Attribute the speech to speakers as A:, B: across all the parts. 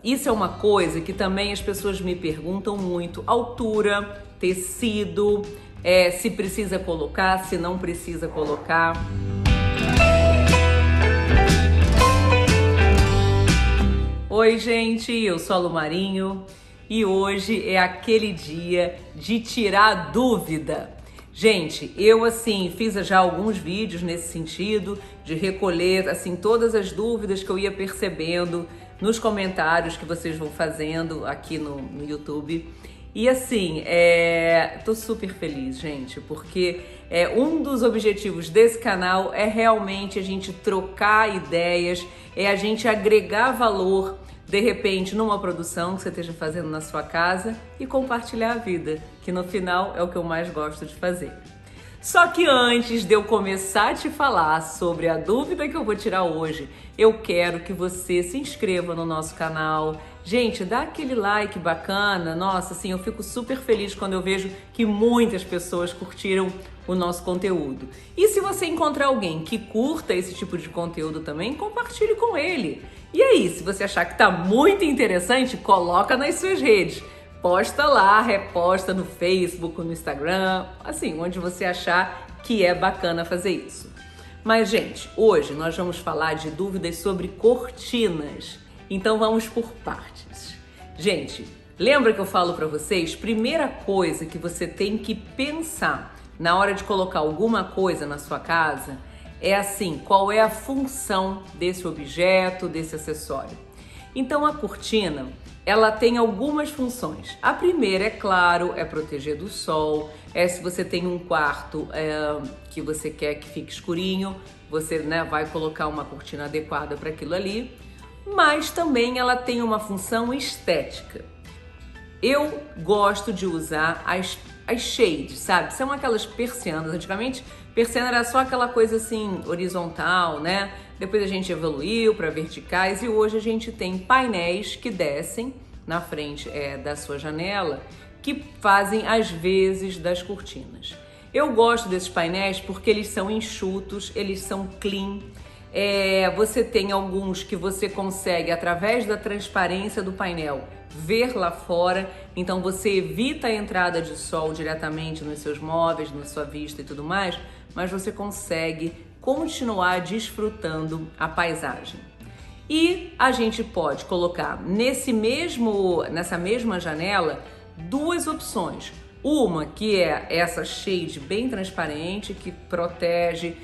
A: Isso é uma coisa que também as pessoas me perguntam muito: altura, tecido, se precisa colocar, se não precisa colocar. Oi gente, eu sou a Lu Marinho e hoje é aquele dia de tirar dúvida. Gente, eu fiz já alguns vídeos nesse sentido, de recolher todas as dúvidas que eu ia percebendo nos comentários que vocês vão fazendo aqui no YouTube. E tô super feliz, gente, porque um dos objetivos desse canal é realmente a gente trocar ideias, a gente agregar valor, de repente, numa produção que você esteja fazendo na sua casa e compartilhar a vida, que no final é o que eu mais gosto de fazer. Só que antes de eu começar a te falar sobre a dúvida que eu vou tirar hoje, eu quero que você se inscreva no nosso canal. Gente, dá aquele like bacana. Nossa, eu fico super feliz quando eu vejo que muitas pessoas curtiram o nosso conteúdo. E se você encontrar alguém que curta esse tipo de conteúdo também, compartilhe com ele. E aí, se você achar que tá muito interessante, coloca nas suas redes. Posta lá, reposta no Facebook, no Instagram, onde você achar que é bacana fazer isso. Mas, gente, hoje nós vamos falar de dúvidas sobre cortinas. Então vamos por partes. Gente, lembra que eu falo para vocês? Primeira coisa que você tem que pensar na hora de colocar alguma coisa na sua casa é qual é a função desse objeto, desse acessório. Então a cortina, ela tem algumas funções. A primeira, é claro, é proteger do sol. Se você tem um quarto que você quer que fique escurinho, você vai colocar uma cortina adequada para aquilo ali. Mas também ela tem uma função estética. Eu gosto de usar as shades, sabe? São aquelas persianas. Antigamente, persiana era só aquela coisa horizontal, né? Depois a gente evoluiu para verticais e hoje a gente tem painéis que descem na frente da sua janela, que fazem as vezes das cortinas. Eu gosto desses painéis porque eles são enxutos, eles são clean. Você tem alguns que você consegue, através da transparência do painel, ver lá fora, então você evita a entrada de sol diretamente nos seus móveis, na sua vista e tudo mais, mas você consegue continuar desfrutando a paisagem. E a gente pode colocar nessa mesma janela duas opções. Uma que é essa shade bem transparente, que protege,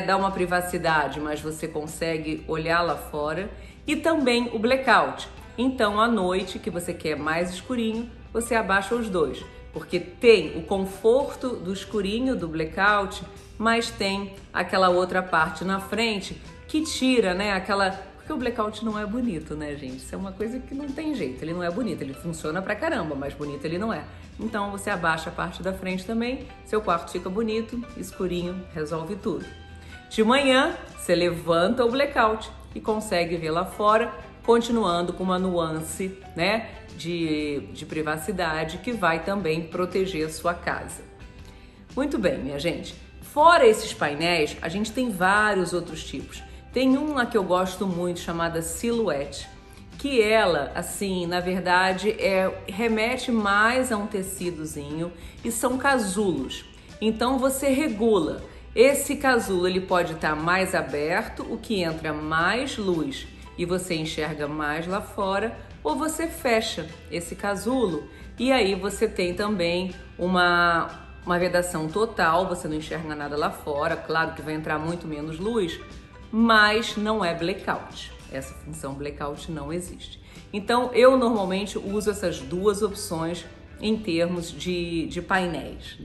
A: dá uma privacidade, mas você consegue olhar lá fora. E também o blackout. Então, à noite, que você quer mais escurinho, você abaixa os dois. Porque tem o conforto do escurinho, do blackout, mas tem aquela outra parte na frente que tira, Porque o blackout não é bonito, né, gente? Isso é uma coisa que não tem jeito. Ele não é bonito, ele funciona pra caramba, mas bonito ele não é. Então, você abaixa a parte da frente também, seu quarto fica bonito, escurinho, resolve tudo. De manhã, você levanta o blackout e consegue ver lá fora, continuando com uma nuance, de privacidade que vai também proteger a sua casa. Muito bem, minha gente. Fora esses painéis, a gente tem vários outros tipos. Tem uma que eu gosto muito, chamada Silhouette, que ela, na verdade, remete mais a um tecidozinho e são casulos. Então você regula. Esse casulo ele pode estar mais aberto, o que entra mais luz e você enxerga mais lá fora, ou você fecha esse casulo e aí você tem também uma vedação total, você não enxerga nada lá fora. Claro que vai entrar muito menos luz, mas não é blackout. Essa função blackout não existe. Então eu normalmente uso essas duas opções em termos de painéis,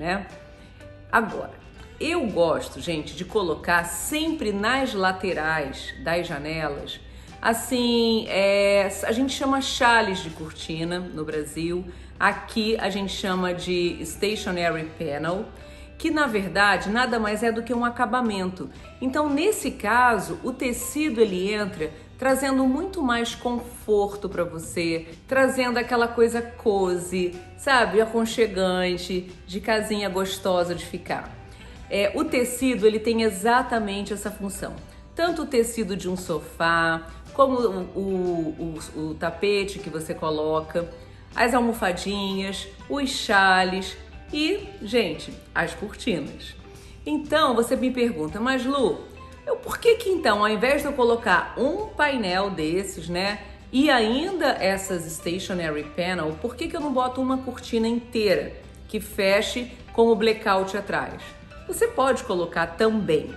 A: Agora, eu gosto, gente, de colocar sempre nas laterais das janelas, a gente chama chales de cortina no Brasil, aqui a gente chama de stationary panel, que na verdade nada mais é do que um acabamento. Então, nesse caso, o tecido ele entra trazendo muito mais conforto para você, trazendo aquela coisa cozy, sabe, aconchegante, de casinha gostosa de ficar. O tecido ele tem exatamente essa função. Tanto o tecido de um sofá, como o tapete que você coloca, as almofadinhas, os chales e, gente, as cortinas. Então, você me pergunta, mas Lu, por que então, ao invés de eu colocar um painel desses, né, e ainda essas stationary panel, por que eu não boto uma cortina inteira que feche com o blackout atrás? Você pode colocar também.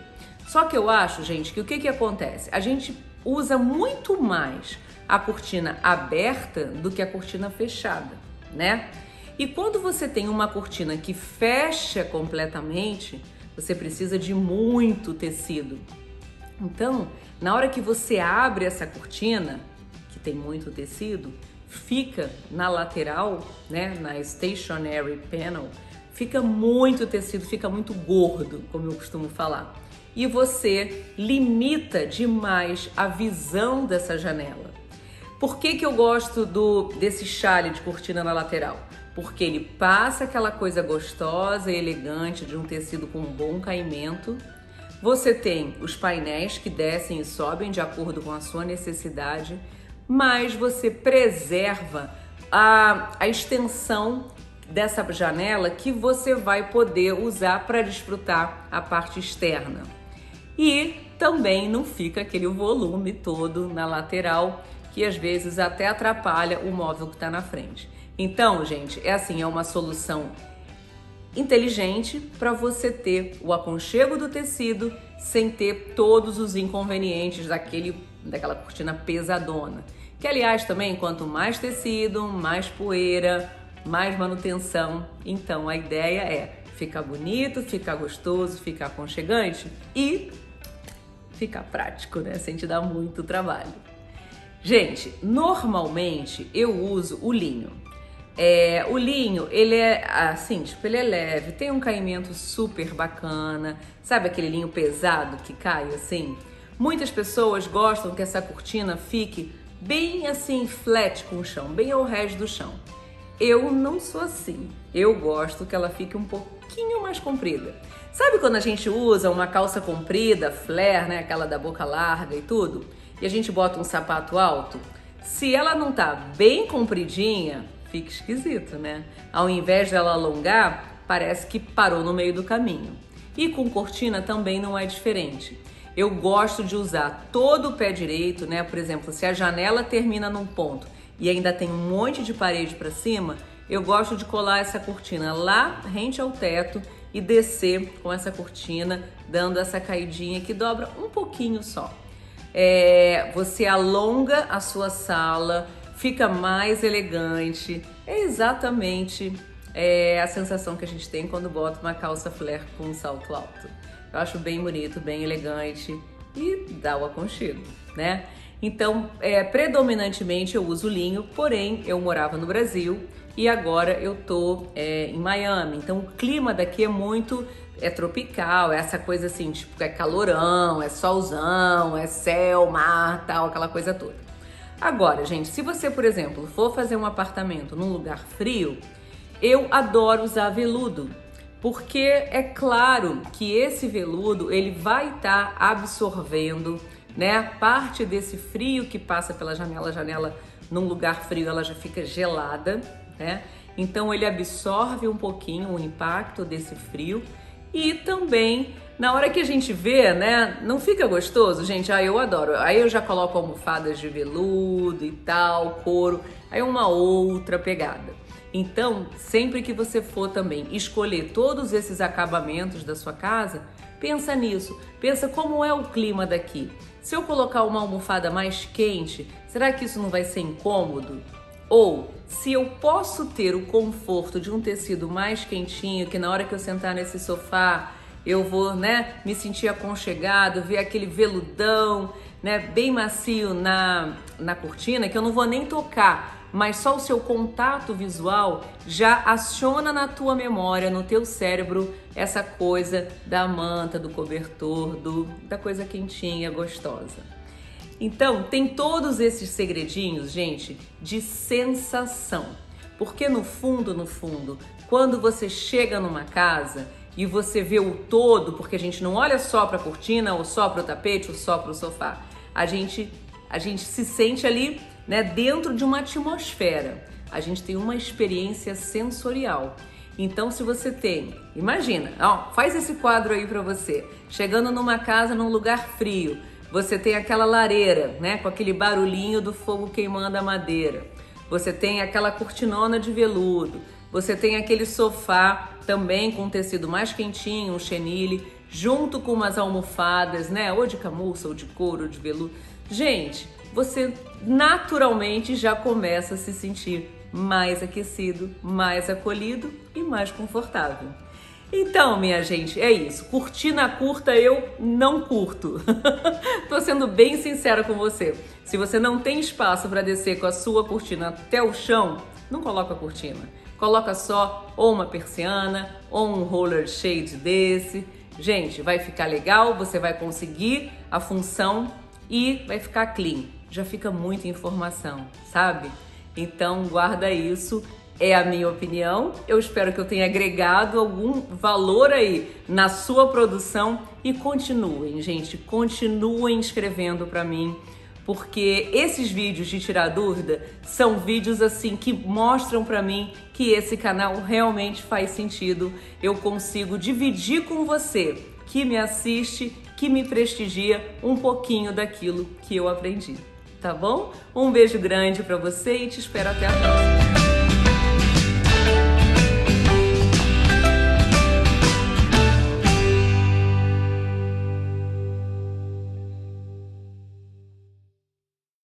A: Só que eu acho, gente, que o que acontece? A gente usa muito mais a cortina aberta do que a cortina fechada, né? E quando você tem uma cortina que fecha completamente, você precisa de muito tecido. Então, na hora que você abre essa cortina, que tem muito tecido, fica na lateral, né, na stationary panel, fica muito tecido, fica muito gordo, como eu costumo falar. E você limita demais a visão dessa janela. Por que eu gosto desse chale de cortina na lateral? Porque ele passa aquela coisa gostosa e elegante de um tecido com um bom caimento. Você tem os painéis que descem e sobem de acordo com a sua necessidade, mas você preserva a extensão dessa janela que você vai poder usar para desfrutar a parte externa. E também não fica aquele volume todo na lateral que às vezes até atrapalha o móvel que está na frente. Então, gente, é uma solução inteligente para você ter o aconchego do tecido sem ter todos os inconvenientes daquela cortina pesadona. Que, aliás, também, quanto mais tecido, mais poeira, mais manutenção. Então, a ideia é ficar bonito, ficar gostoso, ficar aconchegante e ficar prático, né? Sem te dar muito trabalho. Gente, normalmente eu uso o linho. O linho, ele é assim, ele é leve, tem um caimento super bacana, sabe aquele linho pesado que cai assim? Muitas pessoas gostam que essa cortina fique bem assim, flat com o chão, bem ao rés do chão. Eu não sou assim, eu gosto que ela fique um pouquinho mais comprida. Sabe quando a gente usa uma calça comprida, flare, né, aquela da boca larga e tudo, e a gente bota um sapato alto? Se ela não tá bem compridinha, fica esquisito, né? Ao invés dela alongar, parece que parou no meio do caminho. E com cortina também não é diferente. Eu gosto de usar todo o pé direito, né? Por exemplo, se a janela termina num ponto e ainda tem um monte de parede para cima, eu gosto de colar essa cortina lá rente ao teto e descer com essa cortina, dando essa caidinha que dobra um pouquinho só. Você alonga a sua sala, fica mais elegante. É exatamente a sensação que a gente tem quando bota uma calça flare com um salto alto. Eu acho bem bonito, bem elegante e dá o aconchego, né? Então, predominantemente eu uso linho, porém eu morava no Brasil e agora eu tô em Miami. Então o clima daqui é tropical, é essa coisa assim, tipo, é calorão, é solzão, é céu, mar, tal, aquela coisa toda. Agora, gente, se você, por exemplo, for fazer um apartamento num lugar frio, eu adoro usar veludo, porque é claro que esse veludo ele vai estar absorvendo, né, parte desse frio que passa pela janela. A janela num lugar frio ela já fica gelada, né? Então ele absorve um pouquinho o impacto desse frio e também na hora que a gente vê, né, não fica gostoso, gente? Eu adoro. Aí eu já coloco almofadas de veludo e tal, couro, aí uma outra pegada. Então, sempre que você for também escolher todos esses acabamentos da sua casa, pensa nisso, pensa como é o clima daqui. Se eu colocar uma almofada mais quente, será que isso não vai ser incômodo? Ou se eu posso ter o conforto de um tecido mais quentinho, que na hora que eu sentar nesse sofá, eu vou, né, me sentir aconchegado, ver aquele veludão, né, bem macio na cortina, que eu não vou nem tocar, mas só o seu contato visual já aciona na tua memória, no teu cérebro, essa coisa da manta, do cobertor, da coisa quentinha, gostosa. Então, tem todos esses segredinhos, gente, de sensação. Porque no fundo, quando você chega numa casa e você vê o todo, porque a gente não olha só para a cortina, ou só para o tapete, ou só para o sofá. A gente a gente se sente ali, né, dentro de uma atmosfera. A gente tem uma experiência sensorial. Então, se você tem, imagina, ó, faz esse quadro aí para você, chegando numa casa, num lugar frio, você tem aquela lareira, né, com aquele barulhinho do fogo queimando a madeira. Você tem aquela cortinona de veludo. Você tem aquele sofá também com um tecido mais quentinho, um chenille, junto com umas almofadas, né, ou de camurça, ou de couro, ou de veludo. Gente, você naturalmente já começa a se sentir mais aquecido, mais acolhido e mais confortável. Então, minha gente, é isso. Cortina curta eu não curto. Tô sendo bem sincera com você. Se você não tem espaço para descer com a sua cortina até o chão, não coloca a cortina. Coloca só ou uma persiana ou um roller shade desse. Gente, vai ficar legal, você vai conseguir a função e vai ficar clean. Já fica muita informação, sabe? Então, guarda isso. É a minha opinião. Eu espero que eu tenha agregado algum valor aí na sua produção e continuem, gente, continuem escrevendo para mim, porque esses vídeos de tirar dúvida são vídeos assim que mostram para mim que esse canal realmente faz sentido. Eu consigo dividir com você que me assiste, que me prestigia, um pouquinho daquilo que eu aprendi. Tá bom? Um beijo grande para você e te espero até a próxima.